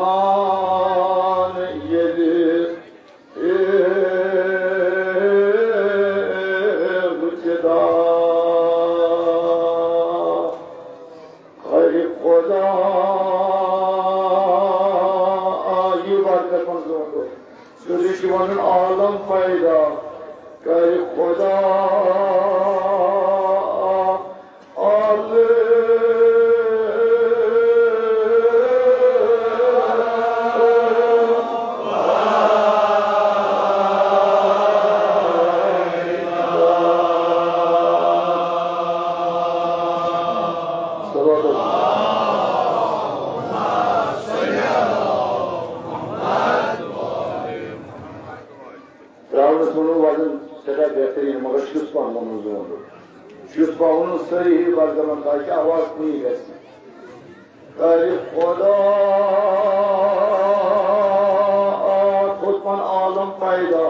لكان يلي दुश्मन आलम पैदा कर खुदा सही बरदमन था कि आवाज नहीं वैसी करे खुदा खुदपन आलम पैदा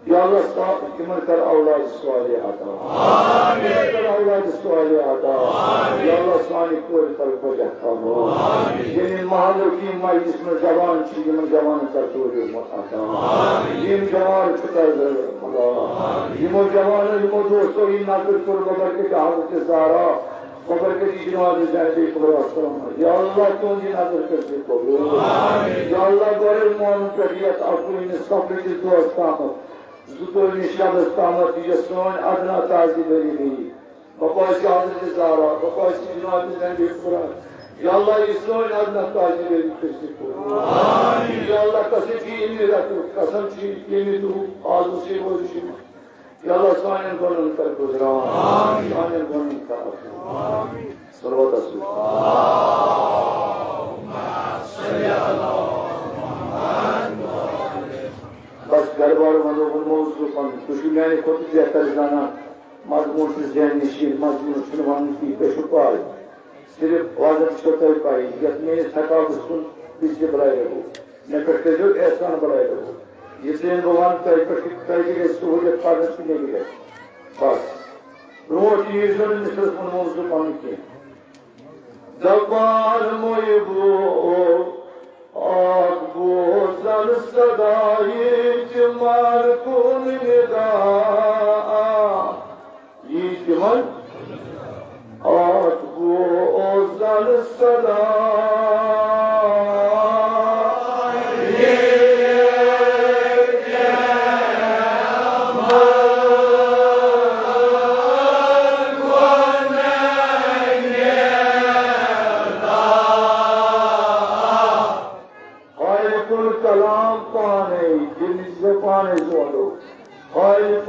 Ya Allah kimin kar avlad suali ata. Amin. Kar avlad suali ata. Ya Allah sani kol kar project kamo. Yemin mahallo ki majlis mein jawan chi yemin jawan kar toje ata. Yemin jawan çıkar Allah. Yemin jawan yemin dosto in nazar kol babar ke hazrat zara. Babar ke icraat zaide kol aslam. Ya Allah tuji nazar karke kolo. Ya Allah gore mon tabiat akuni sabri dosta. Zutor nişan istamat diyorsun adına tazi verilmeyi. Babası Hazreti Zahra, babası Cinabi'den bir Kur'an. Ya Allah İsrail adına tazi verilmesi. Amin. Ya Allah kasıcı ilmi rakıp, kasımcı ilmi durup, ağzı şey oluşum. Ya Allah sanen konun tarafı. Amin. Sanen konun tarafı. Amin. Salavat asıl. Allahümme salli ala बस घर बार मौजूद दुश्मनी खुद जाना मजमून जहनीशील मजमून सुनवान की पेशुपाल सिर्फ वादत छोटे पाई यत्ने थकाव सुन पीछे बढ़ाए रहो न करते जो एहसान बढ़ाए रहो ये दिन भगवान तय सहूलियत पालन की नहीं है बस रोज ये जो निश्चित मौजूद पानी के जबान मोयबो Akbozan sadayı cimar kun nida İcmal Akbozan sadayı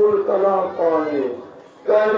Kul kalam pani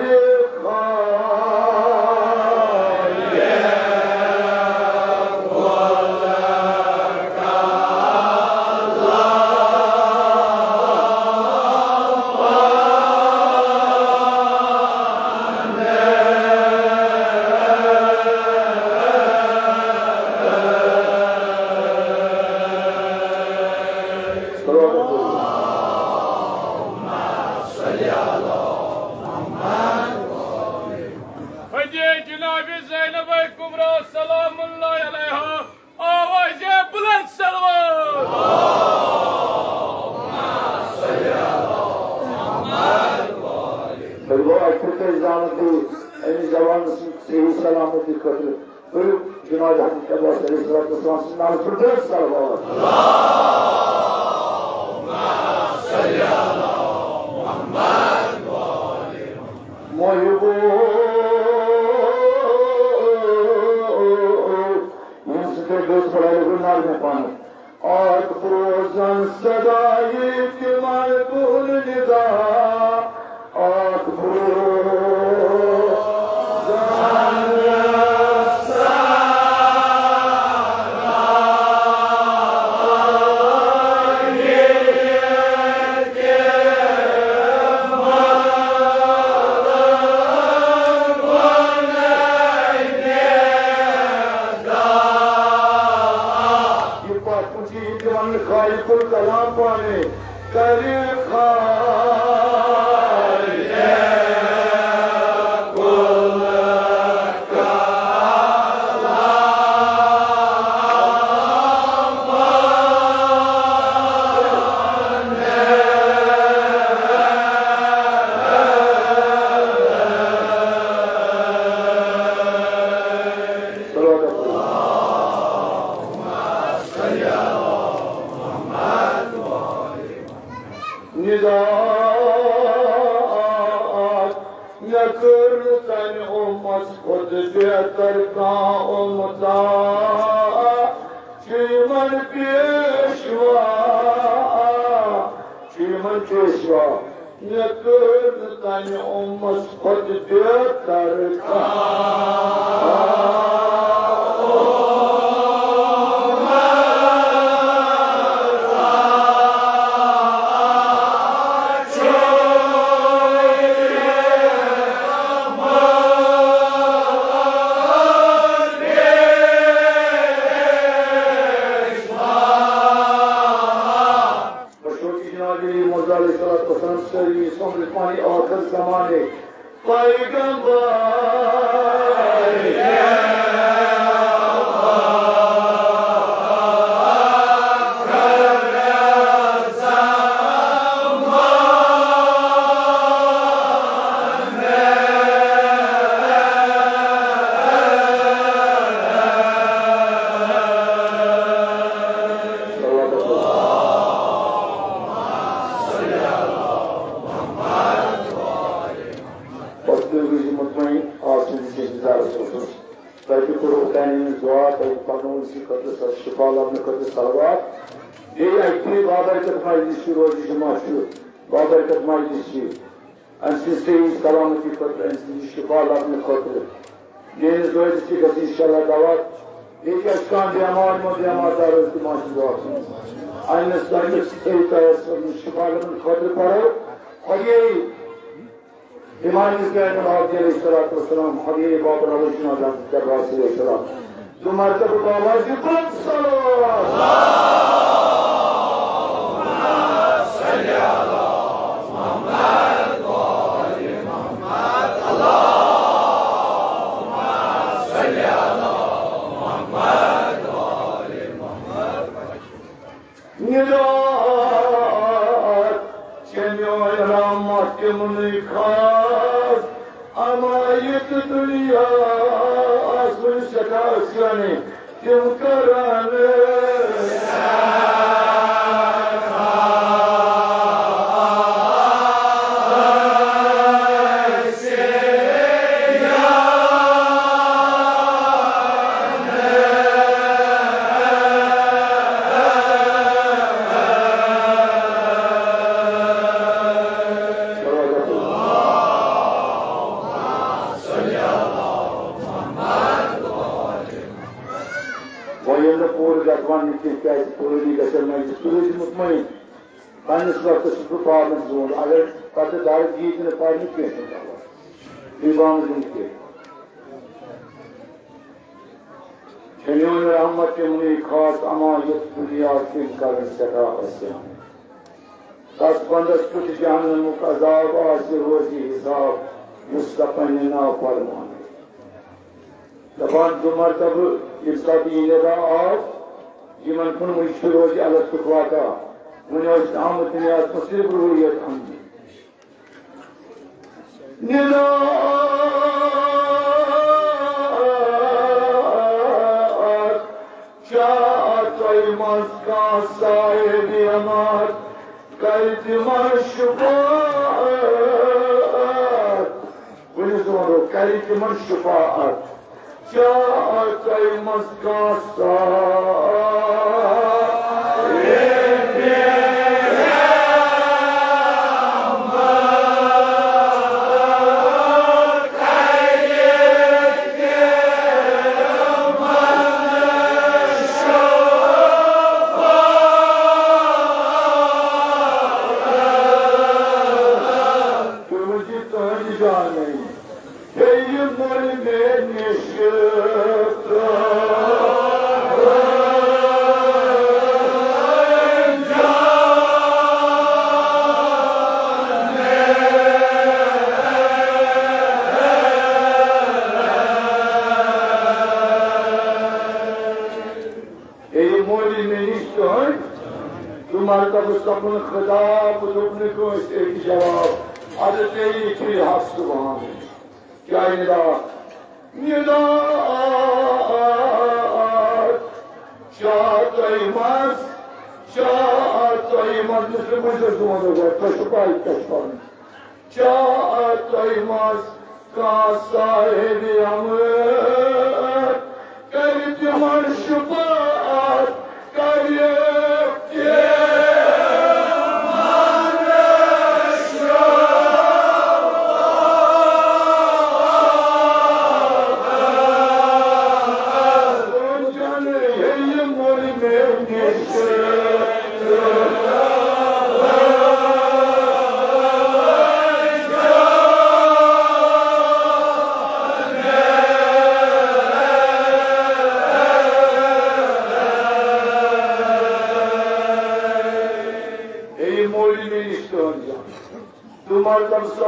kare khaiye पानी आखिर ज़माने पैगंबर बाबरकत मजलिस सही सलामती शिफा लबन खुद ये इंशाल्लाह दावत ये बेमार बेमारदार शिफा लबन खुद पढ़ो और ये इमाम सलाम हदी बाबर सलाम जो मरतब बाबा जी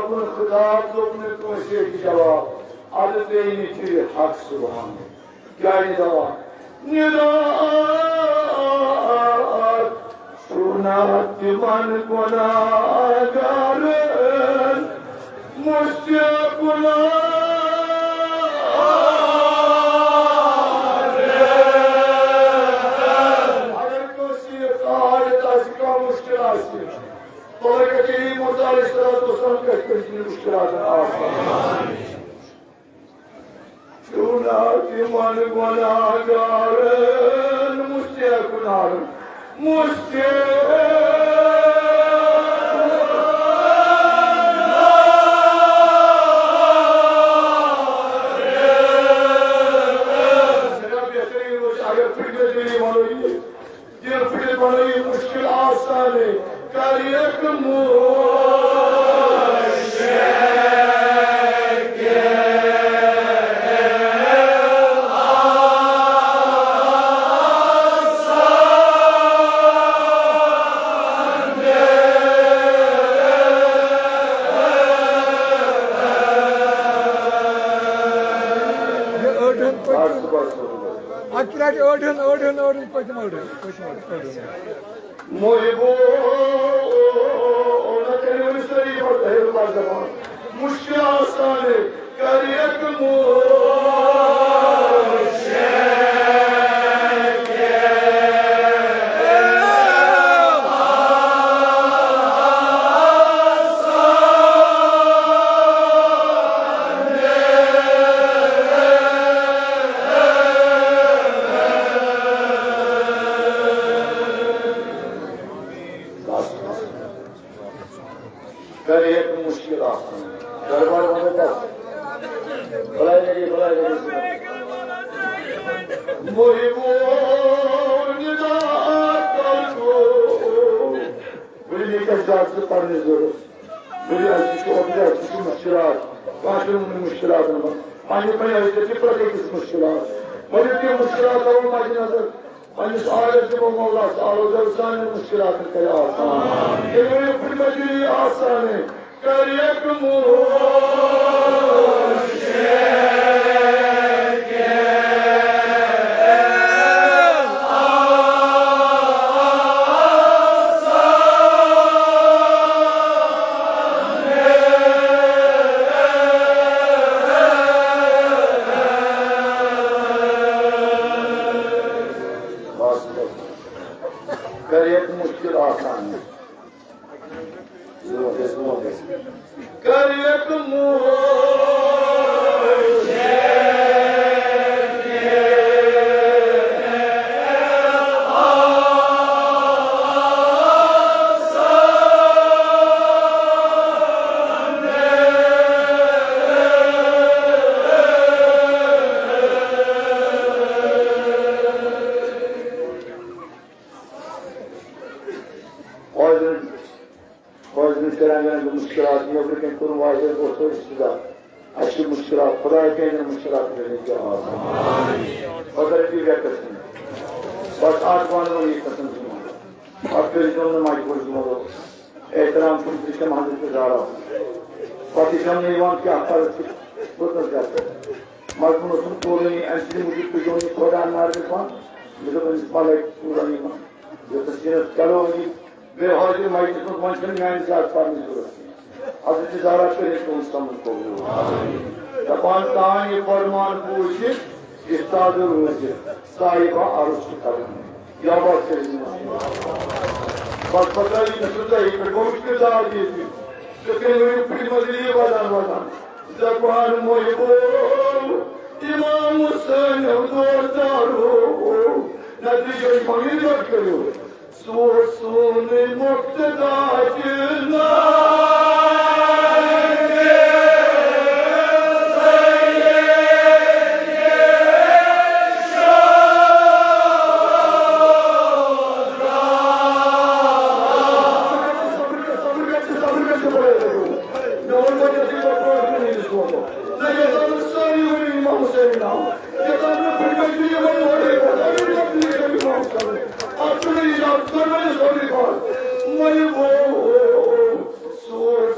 लोगों खिताब लोगों ने तुमसे की जवाब आदत ही नहीं थी हक सुभान क्या ये दवा निरा सुना मन गुनाहगार मुझसे गुनाहगार अगर कोई कार ताज़िका मुश्किल आती है तो कहीं मुताल इस तरह तो संग करके मुश्किल आता है सुना मन गुनाहगार मुझसे गुनाह मुझसे मुश्किल आसान है कार्यक मुश्किल आसान है कार्यक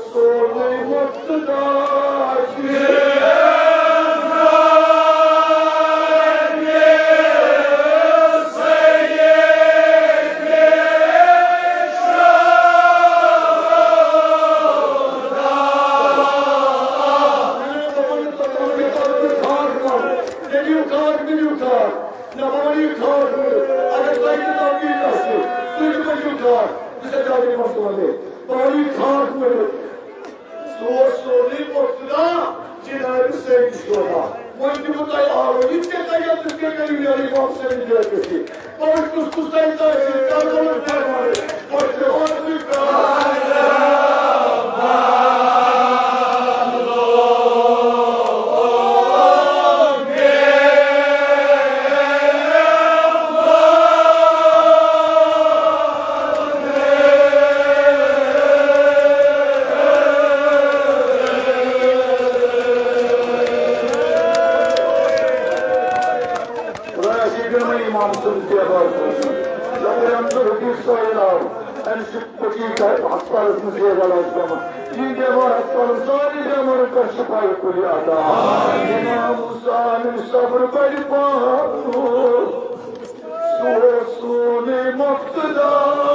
So Deliu car, Nabamani car, agar like the Nabi Nasi, Sullivan car, this is how they must go away. Bari car, so live of the General Saints Gola. When you put I are, you can take up the General Union of 7 years. But to stand there, but the only hastalığımız yaralanacağım. Şimdi var hastalığım sadece amarı karşı payı kulyada. İmam Musa'nın sabrı beli bağlı. Suosuni muktedar.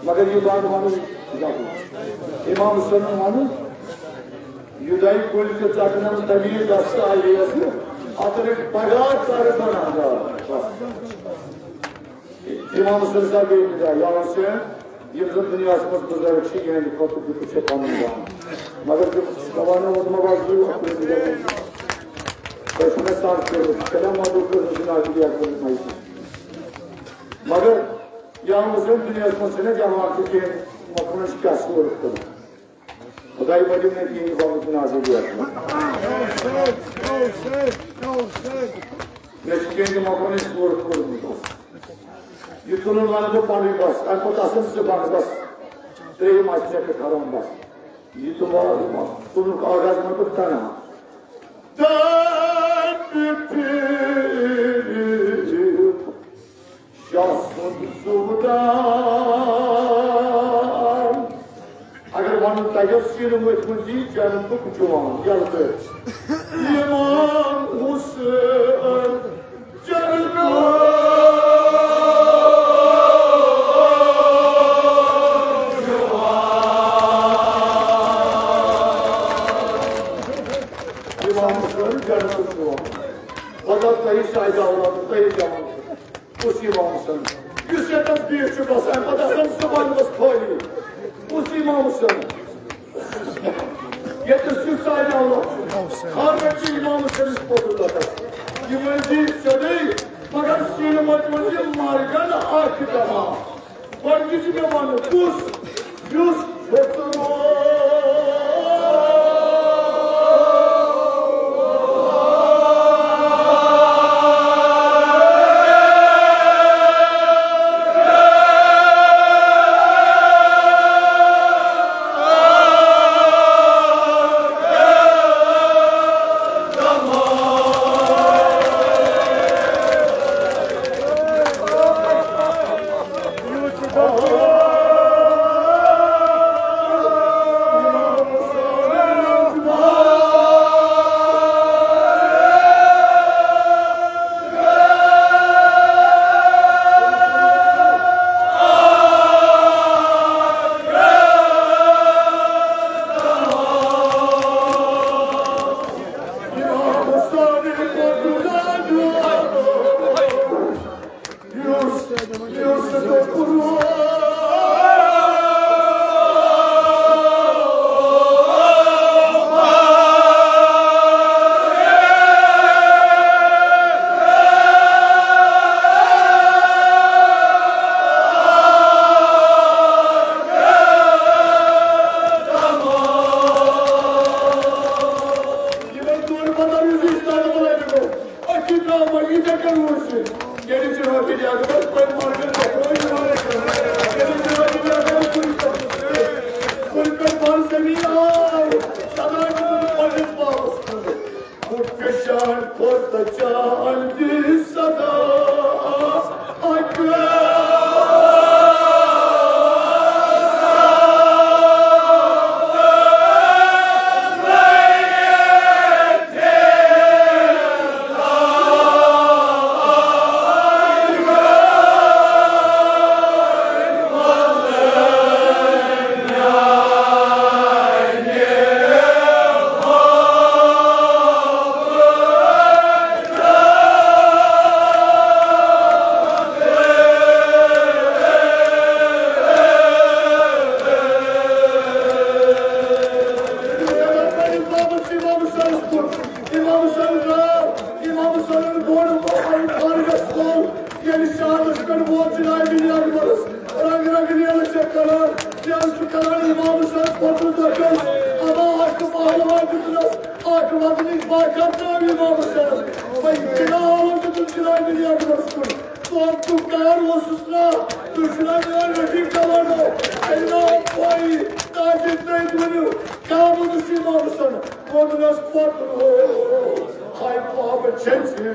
मगर ये बात मानो इमाम सल्लल्लाहु मानो युदाई कुल के चाटना में तमीर रास्ता आए हैं आतरे पगार सारे बनागा इमाम सल्लल्लाहु के इंतजार यहाँ से ये दुनिया में गुजारे ठीक है लिखो तो कुछ काम नहीं मगर जब कवाना वो मवाद जो अपने दिल में कैसे साथ करो कलम मालूम कर दुनिया की याद करनी चाहिए मगर यहाँ मुस्लिम दुनिया में से न जहाँ के मकरश का सूर करो खुदाई बड़ी ने की बात नाज़िल किया लेकिन जो मकरश सूर करो ये तो लोग वाले जो पानी बस आपको तासन से बात बस तेरे मास्टर के कारण बस ये तो तुम लोग आगाज में कुछ करना अगर वन तयस्सीर में मुझे जन्म को जुआन जल्द इमाम हुसैन जन्म उसी मामसन जिससे तस्वीर चुका है पता सब सुबह बस खोली उसी मामसन ये तस्वीर साइड आउला हर व्यक्ति मामसन इस पर लगा ये मस्जिद चले मगर सीन मत मुझे मारगा ना आँख कमा और किसी में मानो कुछ यूस छोटो Ağacıklas, akıladınız, bakatına bir babasınız. Bayıkına ağacıkın çırayını yapıyorsunuz. Doğan tutkayar olsusuna, düşülen rakip kalarına, senin ağabey, takipteydi bunu, kâbını simabısını. Koduna spatını, hayır muhabbet çensin.